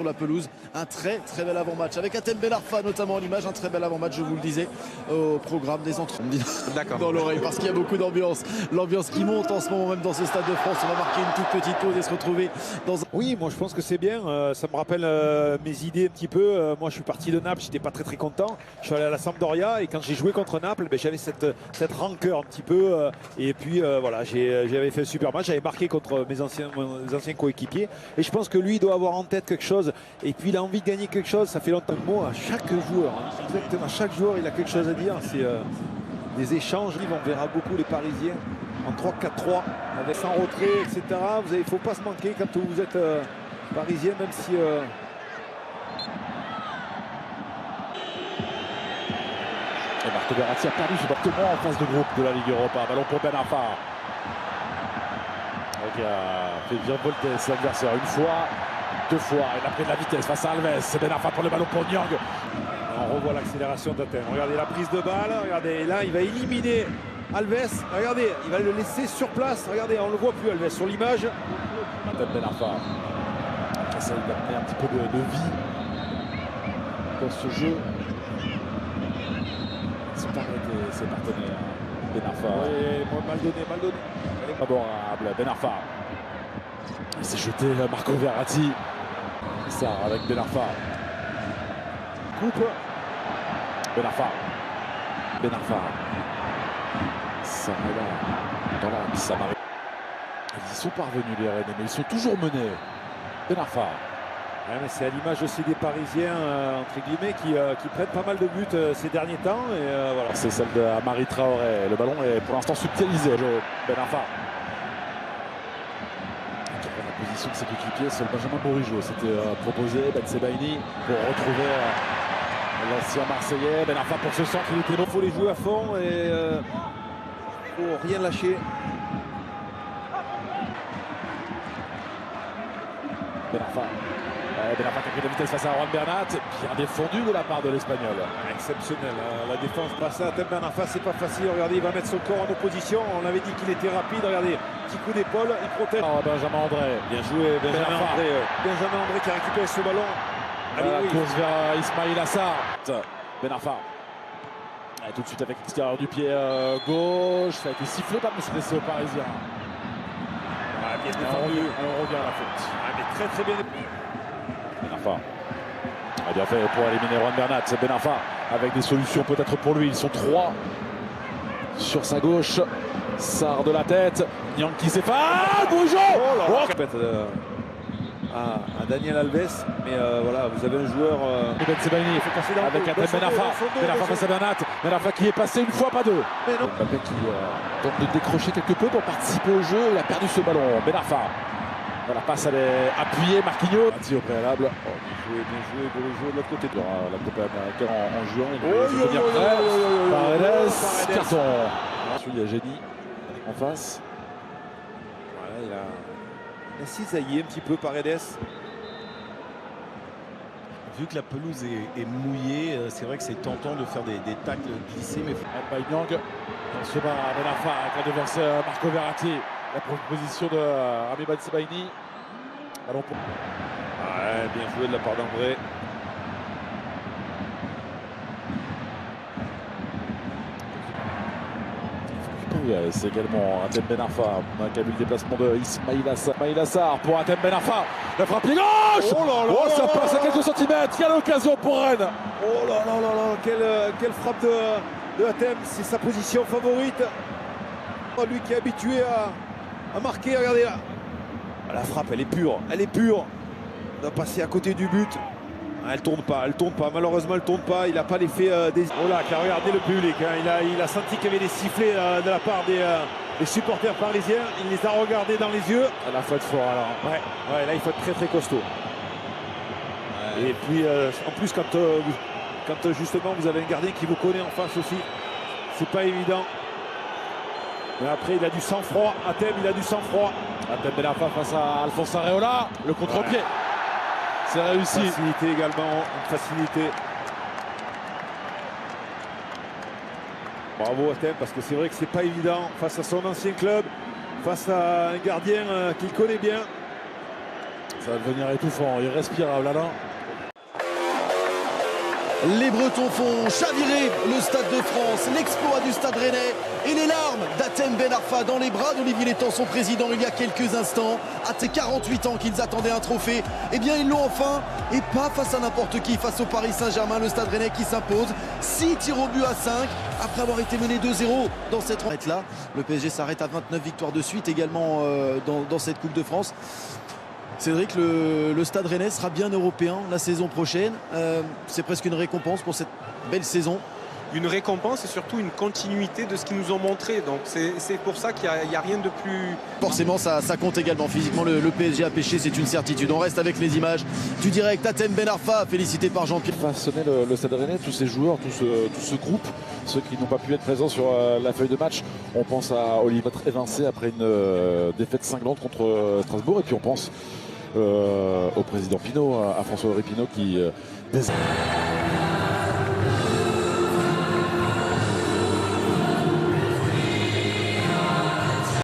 Sur la pelouse, un très bel avant-match avec Hatem Ben Arfa notamment en image, un très bel avant-match, je vous le disais, au programme des entrées. D'accord. Dans l'oreille parce qu'il y a beaucoup d'ambiance, l'ambiance qui monte en ce moment même dans ce Stade de France. On va marquer une toute petite pause et se retrouver dans un... Oui, moi je pense que c'est bien, ça me rappelle mes idées un petit peu. Moi je suis parti de Naples, j'étais pas très content, je suis allé à la Sampdoria et quand j'ai joué contre Naples, j'avais cette rancœur un petit peu et puis voilà, j'avais fait un super match, j'avais marqué contre mes anciens coéquipiers et je pense que lui il doit avoir en tête quelque chose et puis il a envie de gagner quelque chose. Ça fait longtemps. Moi, à chaque joueur, exactement, chaque joueur il a quelque chose à dire. C'est des échanges, on verra beaucoup les Parisiens en 3-4-3 avec sans retrait, etc. Il ne faut pas se manquer quand vous êtes parisien, même si et Marco Verratti a perdu ce bâtiment en face de groupe de la Ligue Europa. Ballon pour Ben Arfa. Qui a fait virevolter l'adversaire une fois, deux fois. Il a pris de la vitesse face à Alves. C'est Ben Arfa pour le ballon pour Nyang. On revoit l'accélération d'Hatem. Regardez la prise de balle. Regardez, là, il va éliminer Alves. Regardez, il va le laisser sur place. Regardez, on ne le voit plus, Alves, sur l'image. Hatem Ben Arfa qui essaye d'amener un petit peu de vie dans ce jeu. Ils sont arrêtés, ses partenaires. Ben Arfa. Oui, mal donné. Favorable, Ben Arfa. Il s'est jeté Marco Verratti. Ça avec Ben Arfa. Coupe. Ben Arfa. Ça là. Dans l'axe, ça m'arrive. Ils y sont parvenus les Rennes, mais ils sont toujours menés. Ben Arfa. Ouais, mais c'est à l'image aussi des Parisiens, entre guillemets, qui prennent pas mal de buts ces derniers temps. Et voilà. C'est celle de Amari Traoré. Le ballon est pour l'instant subtilisé. Ben Arfa. La position de ses coéquipiers, c'est le Benjamin Bourigeaud. C'était proposé, Ben Sebaini, pour retrouver l'ancien Marseillais. Ben Arfa pour ce centre, il était bon. Il faut les jouer à fond et faut rien lâcher. Ben Arfa qui a pris de la vitesse face à Juan Bernat. Bien défendu de la part de l'Espagnol. Exceptionnel. La défense passe à Hatem Ben Arfa, c'est pas facile. Regardez, il va mettre son corps en opposition. On avait dit qu'il était rapide. Regardez, petit coup d'épaule, il protège. Benjamin André. Bien joué, Benjamin André. Benjamin André qui a récupéré ce ballon. Allez, course vers Ismail Assar. Ben Arfa. Tout de suite avec l'extérieur du pied gauche. Ça a été sifflé par M. Parisien. Bien défendu. On revient à la faute. Mais très bien. Ben Arfa a bien fait pour éliminer Juan Bernat. Ben Arfa avec des solutions peut-être pour lui. Ils sont trois sur sa gauche. Sarr de la tête. Nyang qui s'efface. Bourigeaud à Daniel Alves, mais voilà, vous avez un joueur Ben Sebaini avec Hatem Ben Arfa. Ben Arfa face à Bernat. Ben Arfa qui est passé une fois, pas deux. Mbappé qui tente de décrocher quelque peu pour participer au jeu. Il a perdu ce ballon. Ben Arfa. La passe, elle est appuyée. Marquinhos. Au préalable. Bien joué, de l'autre côté. La Coupe américaine en juin. Paredes. Carton. Il y a Génie en face. Voilà, il a cisaillé un petit peu Paredes. Vu que la pelouse est mouillée, c'est vrai que c'est tentant de faire des tacles glissés. Mais Nyang dans ce bas, Ben Arfa qui a devancé Marco Verratti. La proposition de Rami Ben Sebaini. Ballon pour... Ouais, bien joué de la part d'André. C'est également Hatem Ben Arfa qui a vu le déplacement de Ismail Assar pour Hatem Ben Arfa. La frappe pied gauche. Ça passe à quelques centimètres. Quelle occasion pour Rennes. Oh là là là là, quelle frappe de Hatem. C'est sa position favorite. Lui qui est habitué à marquer, regardez là. La frappe, elle est pure. On doit passer à côté du but. Elle tourne pas. Malheureusement, elle tourne pas. Il n'a pas l'effet des... Oh là, car regardez le public. Il a senti qu'il y avait des sifflets de la part des supporters parisiens. Il les a regardés dans les yeux. À la fois de fort alors. Ouais, là, il faut être très costaud. Ouais. Et puis, en plus, quand justement vous avez un gardien qui vous connaît en face aussi, c'est pas évident. Mais après, il a du sang-froid. Hatem, il a du sang-froid. Hatem Ben Arfa face à Alphonse Areola. Le contre-pied. Ouais. C'est réussi. Une facilité également, une facilité. Bravo Hatem, parce que c'est vrai que c'est pas évident face à son ancien club, face à un gardien qu'il connaît bien. Ça va devenir étouffant, irrespirable Alain. Les Bretons font chavirer le Stade de France, l'exploit du Stade Rennais et les larmes d'Hatem Ben Arfa dans les bras d'Olivier Létang, son président, il y a quelques instants. À ses 48 ans qu'ils attendaient un trophée, eh bien ils l'ont enfin, et pas face à n'importe qui, face au Paris Saint-Germain, le Stade Rennais qui s'impose 6 tirs au but à 5 après avoir été mené 2-0 dans cette rencontre-là. Le PSG s'arrête à 29 victoires de suite également dans cette Coupe de France. Cédric, le Stade Rennais sera bien européen la saison prochaine. C'est presque une récompense pour cette belle saison. Une récompense et surtout une continuité de ce qu'ils nous ont montré. Donc c'est pour ça qu'il n'y a rien de plus... Forcément, ça compte également. Physiquement, le PSG a pêché, c'est une certitude. On reste avec les images du direct. Hatem Ben Arfa, félicité par Jean-Pierre. Façonner le Stade Rennais, tous ces joueurs, tout ce groupe, ceux qui n'ont pas pu être présents sur la feuille de match. On pense à Olivier évincé après une défaite cinglante contre Strasbourg. Et puis on pense au président Pinault, à François-Henri Pinault qui